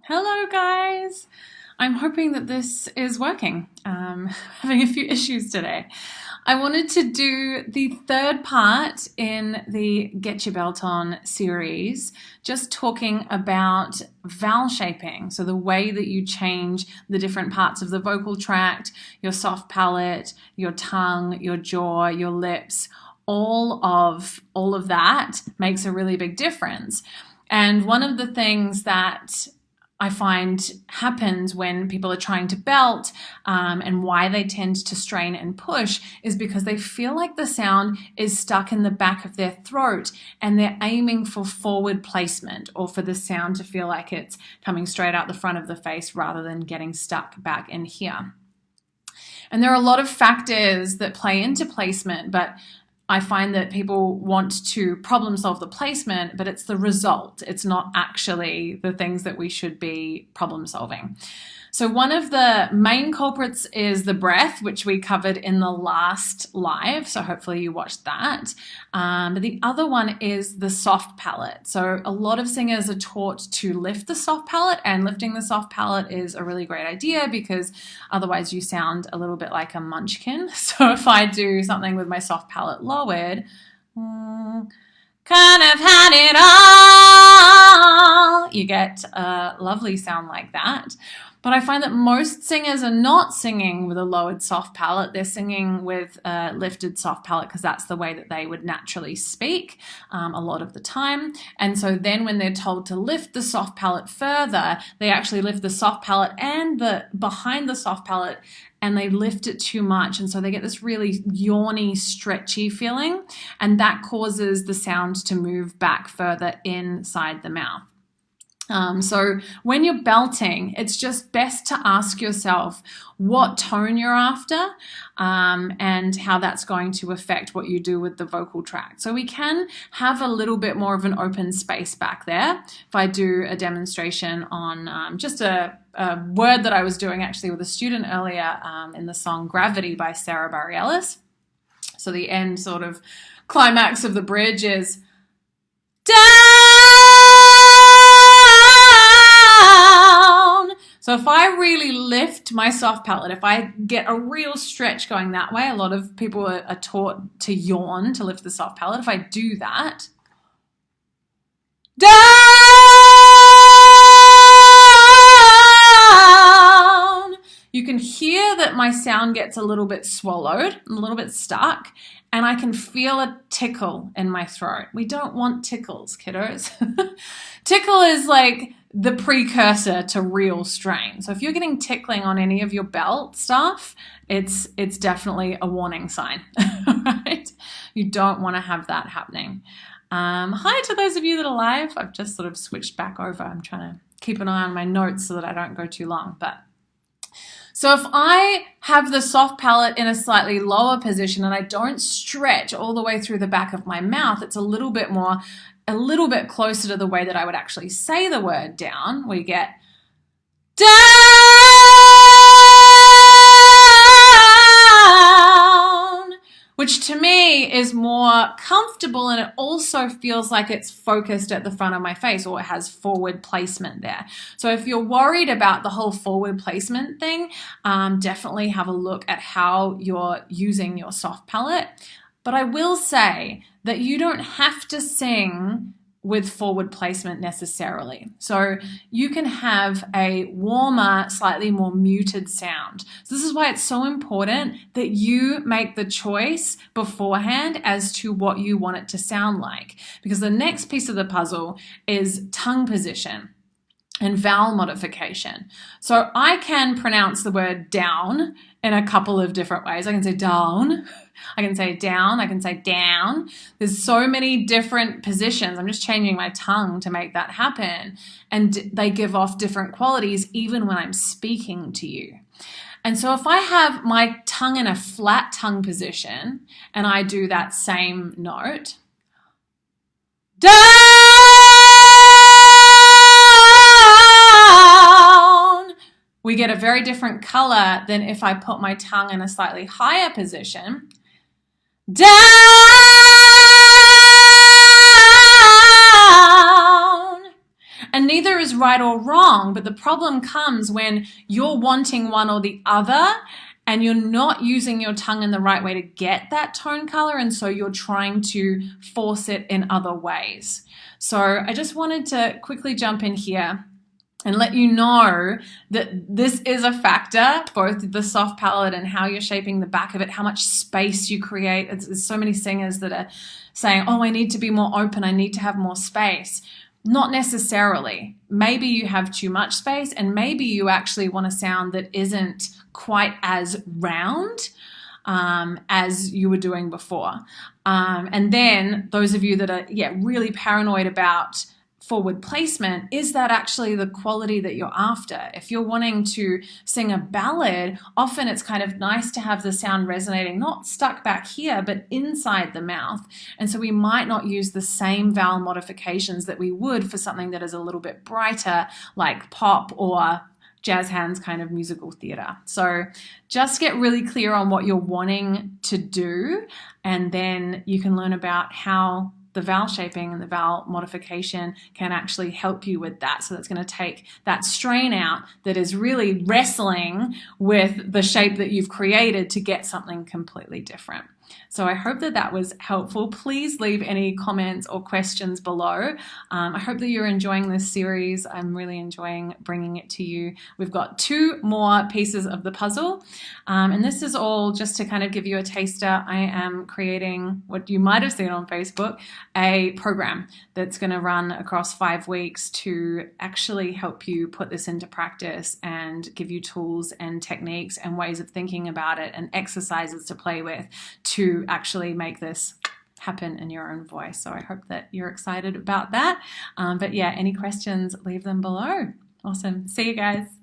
Hello guys! I'm hoping that this is working. Having a few issues today. I wanted to do the third part in the Get Your Belt On series, just talking about vowel shaping. So the way that you change the different parts of the vocal tract, your soft palate, your tongue, your jaw, your lips, all of that makes a really big difference. And one of the things that I find happens when people are trying to belt and why they tend to strain and push is because they feel like the sound is stuck in the back of their throat and they're aiming for forward placement or for the sound to feel like it's coming straight out the front of the face rather than getting stuck back in here. And there are a lot of factors that play into placement, but I find that people want to problem solve the placement, but it's the result. It's not actually the things that we should be problem solving. So one of the main culprits is the breath, which we covered in the last live. So hopefully you watched that. But the other one is the soft palate. So a lot of singers are taught to lift the soft palate, and lifting the soft palate is a really great idea because otherwise you sound a little bit like a munchkin. So if I do something with my soft palate lowered, kind of had it all, you get a lovely sound like that. But I find that most singers are not singing with a lowered soft palate. They're singing with a lifted soft palate because that's the way that they would naturally speak a lot of the time. And so then when they're told to lift the soft palate further, they actually lift the soft palate and the behind the soft palate, and they lift it too much. And so they get this really yawny, stretchy feeling, and that causes the sound to move back further inside the mouth. So when you're belting, it's just best to ask yourself what tone you're after and how that's going to affect what you do with the vocal tract. So we can have a little bit more of an open space back there. If I do a demonstration on just a word that I was doing actually with a student earlier in the song Gravity by Sarah Bareilles. So the end sort of climax of the bridge is down. So if I really lift my soft palate, if I get a real stretch going that way, a lot of people are taught to yawn to lift the soft palate. If I do that, down, you can hear that my sound gets a little bit swallowed, a little bit stuck, and I can feel a tickle in my throat. We don't want tickles, kiddos. Tickle is like the precursor to real strain. So if you're getting tickling on any of your belt stuff, it's definitely a warning sign, right? You don't want to have that happening. Hi to those of you that are live. I've just sort of switched back over. I'm trying to keep an eye on my notes so that I don't go too long, so if I have the soft palate in a slightly lower position and I don't stretch all the way through the back of my mouth, it's a little bit closer to the way that I would actually say the word down. We get down, which to me is more comfortable, and it also feels like it's focused at the front of my face, or it has forward placement there. So if you're worried about the whole forward placement thing, definitely have a look at how you're using your soft palate. But I will say that you don't have to sing with forward placement necessarily. So you can have a warmer, slightly more muted sound. So this is why it's so important that you make the choice beforehand as to what you want it to sound like. Because the next piece of the puzzle is tongue position and vowel modification. So I can pronounce the word down in a couple of different ways. I can say down, I can say down, I can say down. There's so many different positions. I'm just changing my tongue to make that happen. And they give off different qualities even when I'm speaking to you. And so if I have my tongue in a flat tongue position and I do that same note, down, we get a very different color than if I put my tongue in a slightly higher position. Down, And neither is right or wrong, but the problem comes when you're wanting one or the other and you're not using your tongue in the right way to get that tone color, and so you're trying to force it in other ways. So I just wanted to quickly jump in here and let you know that this is a factor, both the soft palate and how you're shaping the back of it, how much space you create. There's so many singers that are saying, oh, I need to be more open, I need to have more space. Not necessarily. Maybe you have too much space, and maybe you actually want a sound that isn't quite as round as you were doing before. And then those of you that are really paranoid about forward placement, is that actually the quality that you're after? If you're wanting to sing a ballad, often it's kind of nice to have the sound resonating, not stuck back here, but inside the mouth. And so we might not use the same vowel modifications that we would for something that is a little bit brighter, like pop or jazz hands kind of musical theater. So just get really clear on what you're wanting to do, and then you can learn about how the vowel shaping and the vowel modification can actually help you with that. So that's going to take that strain out that is really wrestling with the shape that you've created to get something completely different. So I hope that that was helpful. Please leave any comments or questions below. I hope that you're enjoying this series. I'm really enjoying bringing it to you. We've got 2 more pieces of the puzzle, and this is all just to kind of give you a taster. I am creating what you might have seen on Facebook, a program that's going to run across 5 weeks to actually help you put this into practice and give you tools and techniques and ways of thinking about it and exercises to play with to actually make this happen in your own voice. So I hope that you're excited about that. But yeah, any questions, leave them below. Awesome. See you guys.